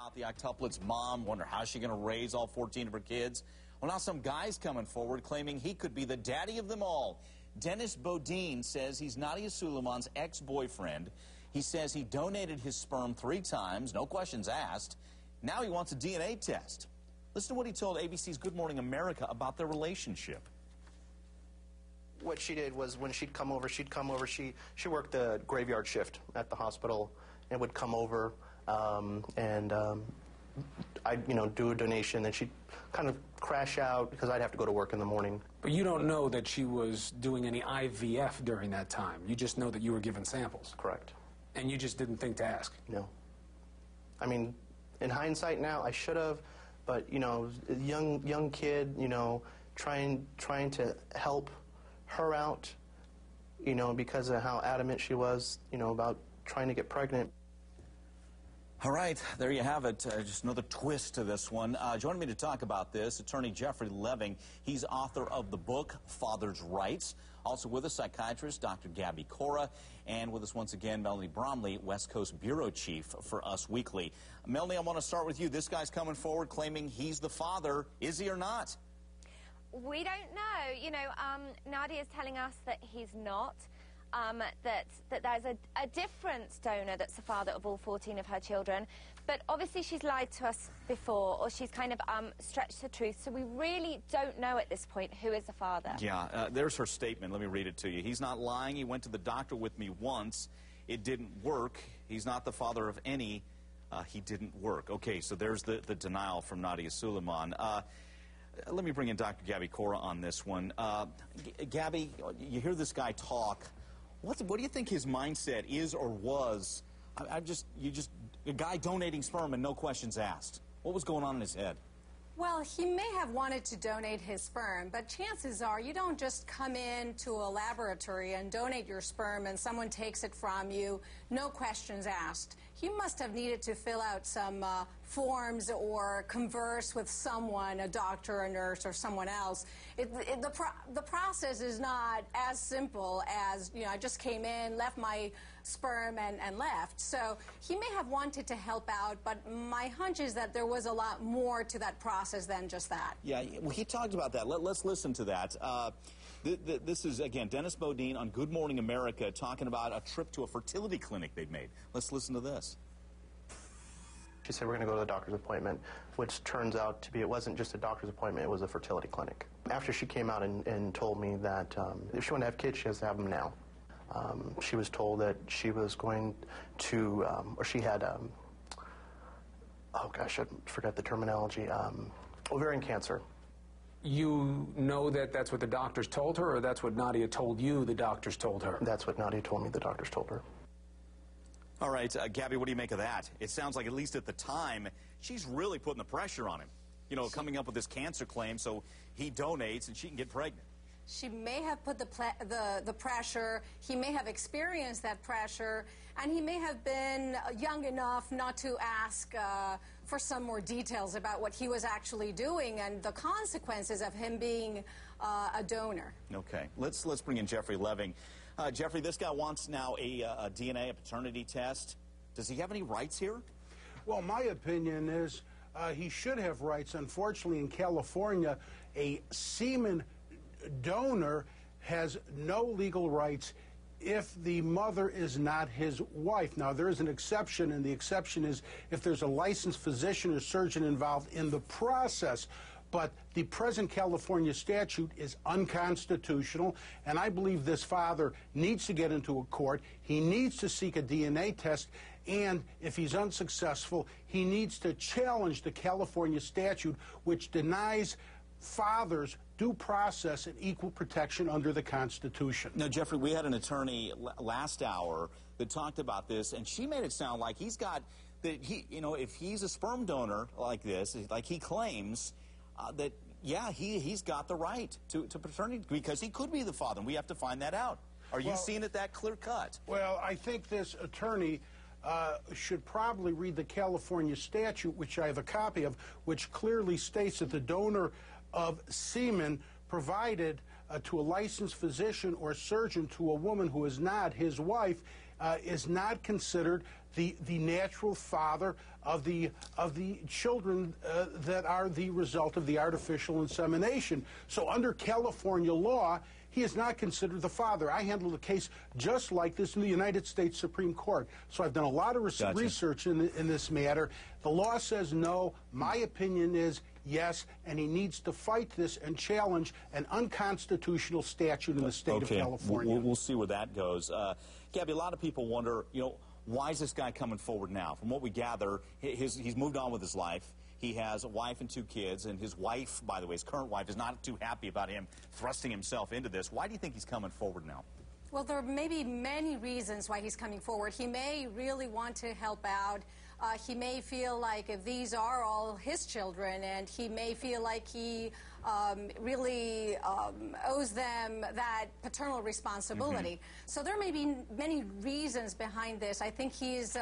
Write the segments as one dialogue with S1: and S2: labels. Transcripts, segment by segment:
S1: about the octuplets' mom, wonder how she's going to raise all 14 of her kids. Well, now some guy's coming forward claiming he could be the daddy of them all. Dennis Bodine says he's Nadia Suleiman's ex-boyfriend. He says he donated his sperm 3 times, no questions asked. Now he wants a DNA test. Listen to what he told ABC's Good Morning America about their relationship.
S2: What she did was when she'd come over, she worked the graveyard shift at the hospital and would come over I'd, do a donation, then she'd kind of crash out because I'd have to go to work in the morning.
S3: But you don't know that she was doing any IVF during that time. You just know that you were given samples.
S2: Correct.
S3: And you just didn't think to ask?
S2: No. I mean, in hindsight now, I should have, but, a young kid, trying to help her out, because of how adamant she was, about trying to get pregnant.
S1: All right, there you have it. Just another twist to this one. Joining me to talk about this, attorney Jeffrey Leving. He's author of the book, Father's Rights. Also with us, psychiatrist Dr. Gabby Cora. And with us once again, Melanie Bromley, West Coast Bureau Chief for Us Weekly. Melanie, I want to start with you. This guy's coming forward claiming he's the father. Is he or not?
S4: We don't know. Nadia is telling us that he's not. That there's a different donor that's the father of all 14 of her children. But obviously she's lied to us before, or she's kind of stretched the truth. So we really don't know at this point who is the father.
S1: Yeah, there's her statement. Let me read it to you. He's not lying. He went to the doctor with me once. It didn't work. He's not the father of any. He didn't work. Okay, so there's the denial from Nadia Suleiman. Let me bring in Dr. Gabby Cora on this one. Gabby, you hear this guy talk. What do you think his mindset is or was? A guy donating sperm and no questions asked. What was going on in his head?
S5: Well, he may have wanted to donate his sperm, but chances are you don't just come into a laboratory and donate your sperm and someone takes it from you, no questions asked. He must have needed to fill out some forms or converse with someone, a doctor, a nurse, or someone else. The process is not as simple as, I just came in, left my sperm and left. So he may have wanted to help out, but my hunch is that there was a lot more to that process than just that.
S1: Yeah, well, he talked about that. Let's listen to that. This is, again, Dennis Bodine on Good Morning America talking about a trip to a fertility clinic they'd made. Let's listen to this.
S2: She said, we're going to go to the doctor's appointment, which turns out to be, it wasn't just a doctor's appointment, it was a fertility clinic. After she came out and told me that if she wanted to have kids, she has to have them now. She was told that she was going to, or she had, oh gosh, I forgot the terminology, ovarian cancer.
S3: You know that that's what the doctors told her, or that's what Nadia told you the doctors told her?
S2: That's what Nadia told me the doctors told her.
S1: All right, Gabby, what do you make of that? It sounds like, at least at the time, she's really putting the pressure on him. Coming up with this cancer claim so he donates and she can get pregnant.
S5: She may have put the pressure, he may have experienced that pressure, and he may have been young enough not to ask for some more details about what he was actually doing and the consequences of him being a donor.
S1: Okay, let's bring in Jeffrey Leving. Jeffrey, this guy wants now a DNA, a paternity test. Does he have any rights here?
S6: Well, my opinion is he should have rights. Unfortunately, in California, a semen donor has no legal rights if the mother is not his wife. Now, there is an exception, and the exception is if there's a licensed physician or surgeon involved in the process. But the present California statute is unconstitutional, and I believe this father needs to get into a court. He needs to seek a DNA test, and if he's unsuccessful, he needs to challenge the California statute, which denies fathers due process and equal protection under the Constitution.
S1: Now, Jeffrey, we had an attorney last hour that talked about this, and she made it sound like he's got, that he, if he's a sperm donor like this, like he claims, that, yeah, he's got the right to paternity because he could be the father, and we have to find that out. Are you seeing it that clear cut?
S6: Well, I think this attorney should probably read the California statute, which I have a copy of, which clearly states that the donor of semen provided to a licensed physician or surgeon to a woman who is not his wife is not considered the natural father of the children that are the result of the artificial insemination. So under California law, he is not considered the father. I handled a case just like this in the United States Supreme Court. So I've done a lot of research in this matter. The law says no. My opinion is yes, and he needs to fight this and challenge an unconstitutional statute in the state of California.
S1: We'll see where that goes. Gabby, a lot of people wonder, why is this guy coming forward now? From what we gather, he's moved on with his life. He has a wife and 2 kids, and his wife, by the way, his current wife, is not too happy about him thrusting himself into this. Why do you think he's coming forward now?
S5: Well, there may be many reasons why he's coming forward. He may really want to help out. He may feel like if these are all his children, and he may feel like he really owes them that paternal responsibility. So there may be many reasons behind this. I think he's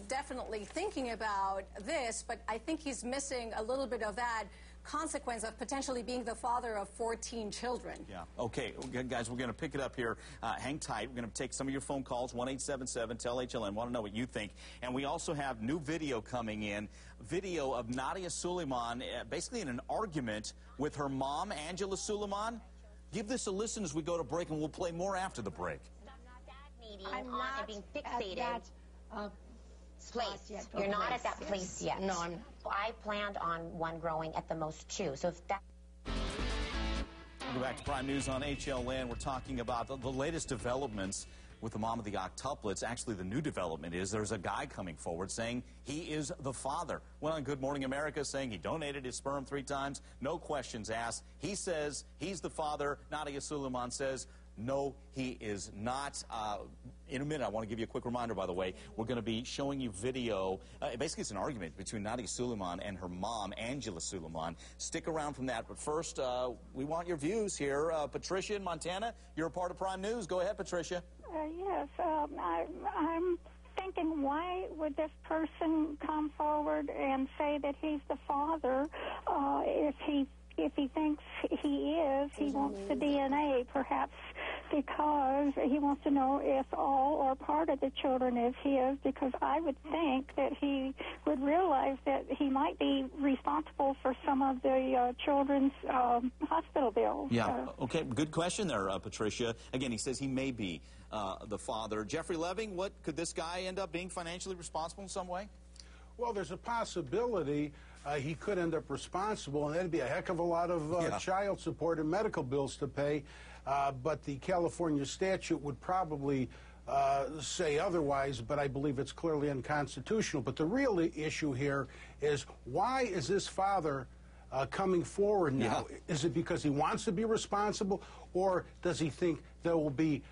S5: definitely thinking about this, but I think he's missing a little bit of that consequence of potentially being the father of 14 children.
S1: Yeah. Okay, guys, we're going to pick it up here. Hang tight. We're going to take some of your phone calls, 1-877-TEL-HLN. Want to know what you think. And we also have new video coming in, video of Nadia Suleiman basically in an argument with her mom, Angela Suleiman. Give this a listen as we go to break, and we'll play more after the break.
S7: I'm not being fixated.
S8: At that, place.
S7: You're not at that place yet.
S8: No, I'm not.
S7: I planned on one growing at the most 2. So if that...
S1: We'll go back to Prime News on HLN. We're talking about the latest developments with the mom of the octuplets. Actually, the new development is there's a guy coming forward saying he is the father. Went on Good Morning America saying he donated his sperm 3 times. No questions asked. He says he's the father. Nadia Suleiman says no, he is not. In a minute, I want to give you a quick reminder, by the way. We're going to be showing you video. Basically, it's an argument between Nadia Suleiman and her mom, Angela Suleiman. Stick around from that. But first, we want your views here. Patricia in Montana, you're a part of Prime News. Go ahead, Patricia.
S9: Yes. I'm thinking, why would this person come forward and say that he's the father if he thinks he is? He wants the DNA, perhaps because he wants to know if all or part of the children is his, because I would think that he would realize that he might be responsible for some of the children's hospital bills.
S1: Yeah, okay, good question there, Patricia. Again, he says he may be the father. Jeffrey Leving, what could this guy end up being financially responsible in some way?
S6: Well, there's a possibility he could end up responsible, and that'd be a heck of a lot of child support and medical bills to pay. But the California statute would probably say otherwise, but I believe it's clearly unconstitutional. But the real issue here is, why is this father coming forward now? Yeah. Is it because he wants to be responsible, or does he think there will be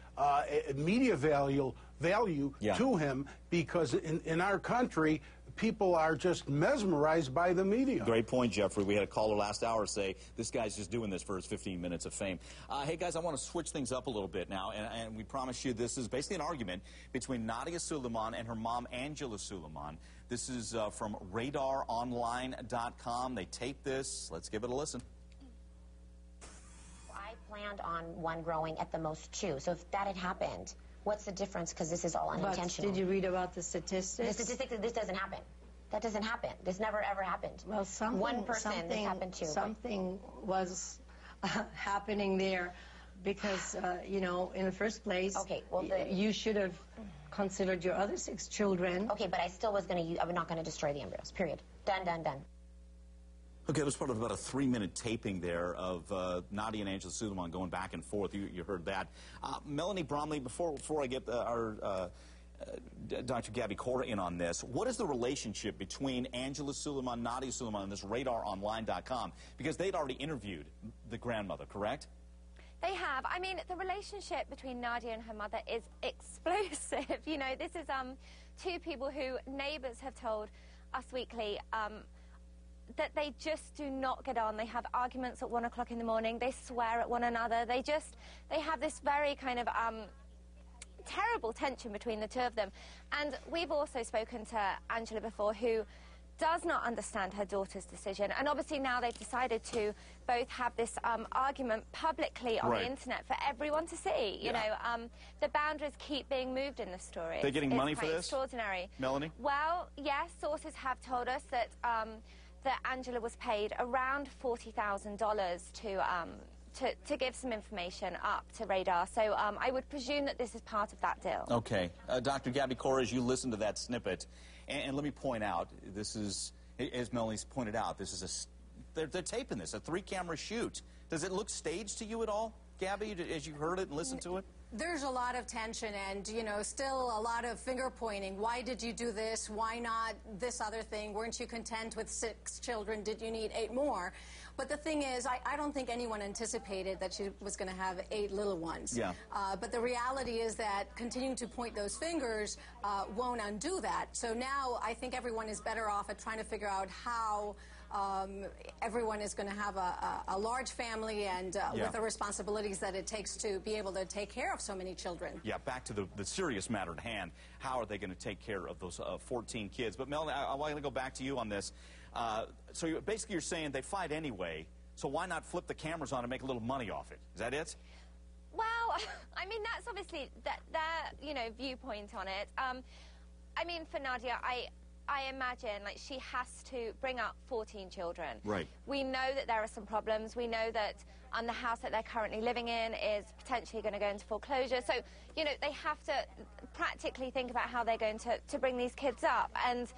S6: media value to him? Because in our country, people are just mesmerized by the media.
S1: Great point, Jeffrey. We had a caller last hour say this guy's just doing this for his 15 minutes of fame. Hey, guys, I want to switch things up a little bit now, and we promise you this is basically an argument between Nadia Suleiman and her mom, Angela Suleiman. This is from RadarOnline.com. They taped this. Let's give it a listen.
S7: I planned on one growing at the most 2. So if that had happened, what's the difference? Because this is all unintentional.
S8: But did you read about the statistics?
S7: The statistics, this doesn't happen. That doesn't happen. This never, ever happened.
S8: Well,
S7: one person this happened to.
S8: Something was happening there because, you know, in the first place, you should have considered your other 6 children.
S7: Okay, but I still was going to, I'm not going to destroy the embryos, period. Done, done, done.
S1: Okay, that was part of about a 3-minute taping there of Nadia and Angela Suleiman going back and forth. You heard that. Melanie Bromley, before I get our Dr. Gabby Cora in on this, what is the relationship between Angela Suleiman, Nadia Suleiman, and this RadarOnline.com? Because they'd already interviewed the grandmother, correct?
S4: They have. I mean, the relationship between Nadia and her mother is explosive. You know, this is 2 people who neighbors have told Us Weekly that they just do not get on. They have arguments at 1 o'clock in the morning. They swear at one another. They have this very kind of terrible tension between the 2 of them. And we've also spoken to Angela before, who does not understand her daughter's decision. And obviously now they've decided to both have this argument publicly on the internet for everyone to see. You know, the boundaries keep being moved in the story.
S1: They're getting money for this?
S4: Extraordinary.
S1: Melanie?
S4: Well, yes, sources have told us that that Angela was paid around $40,000 to give some information up to Radar. So I would presume that this is part of that deal.
S1: Okay. Dr. Gabby Cora, as you listen to that snippet, and let me point out, this is, as Melanie's pointed out, this is they're taping this, a 3-camera shoot. Does it look staged to you at all, Gabby, as you heard it and listened to it?
S5: There's a lot of tension and, you know, still a lot of finger-pointing. Why did you do this? Why not this other thing? Weren't you content with 6 children? Did you need 8 more? But the thing is, I don't think anyone anticipated that she was going to have 8 little ones. Yeah. But the reality is that continuing to point those fingers won't undo that. So now I think everyone is better off at trying to figure out how everyone is going to have a large family and with the responsibilities that it takes to be able to take care of so many children. Yeah, back to the serious matter at hand. How are they going to take care of those 14 kids? But Melanie, I want to go back to you on this. So basically you're saying they fight anyway, so why not flip the cameras on and make a little money off it? Is that it?
S4: Well, I mean, that's obviously their, you know, viewpoint on it. I mean, for Nadia, I imagine, like, she has to bring up 14 children. Right. We know that there are some problems. We know that the house that they're currently living in is potentially going to go into foreclosure. So, you know, they have to practically think about how they're going to bring these kids up. And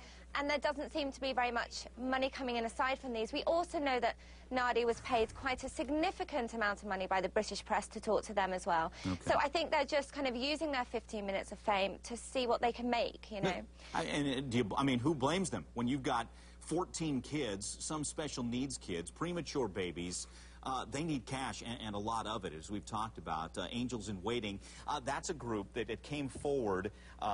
S4: there doesn't seem to be very much money coming in aside from these. We also know that Nadia was paid quite a significant amount of money by the British press to talk to them as well. Okay. So I think they're just kind of using their 15 minutes of fame to see what they can make, you know.
S1: I mean, who blames them? When you've got 14 kids, some special needs kids, premature babies, they need cash, and a lot of it, as we've talked about. Angels in Waiting, that's a group that it came forward.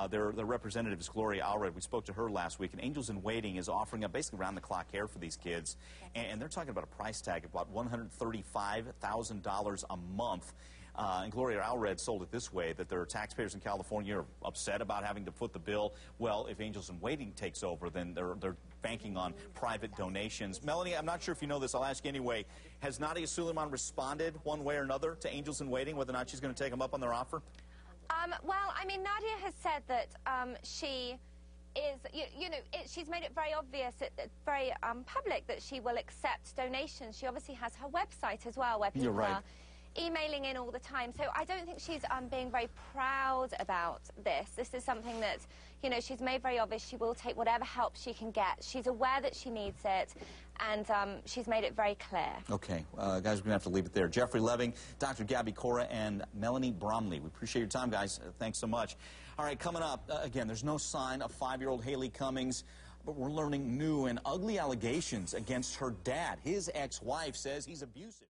S1: Their representative is Gloria Allred. We spoke to her last week, and Angels in Waiting is offering up basically round-the-clock care for these kids. And they're talking about a price tag of about $135,000 a month. And Gloria Allred sold it this way, that there are taxpayers in California are upset about having to foot the bill. Well, if Angels in Waiting takes over, then they're banking on private donations. Melanie, I'm not sure if you know this. I'll ask you anyway. Has Nadia Suleiman responded one way or another to Angels in Waiting, whether or not she's going to take them up on their offer?
S4: Well, I mean, Nadia has said that she is, you know, she's made it very obvious, very public, that she will accept donations. She obviously has her website as well, where people are emailing in all the time. So I don't think she's being very proud about this. This is something that, you know, she's made very obvious. She will take whatever help she can get. She's aware that she needs it, and she's made it very clear. Okay, guys, we're going to have to leave it there. Jeffrey Leving, Dr. Gabby Cora, and Melanie Bromley. We appreciate your time, guys. Thanks so much. All right, coming up, again, there's no sign of 5-year-old Haley Cummings, but we're learning new and ugly allegations against her dad. His ex-wife says he's abusive.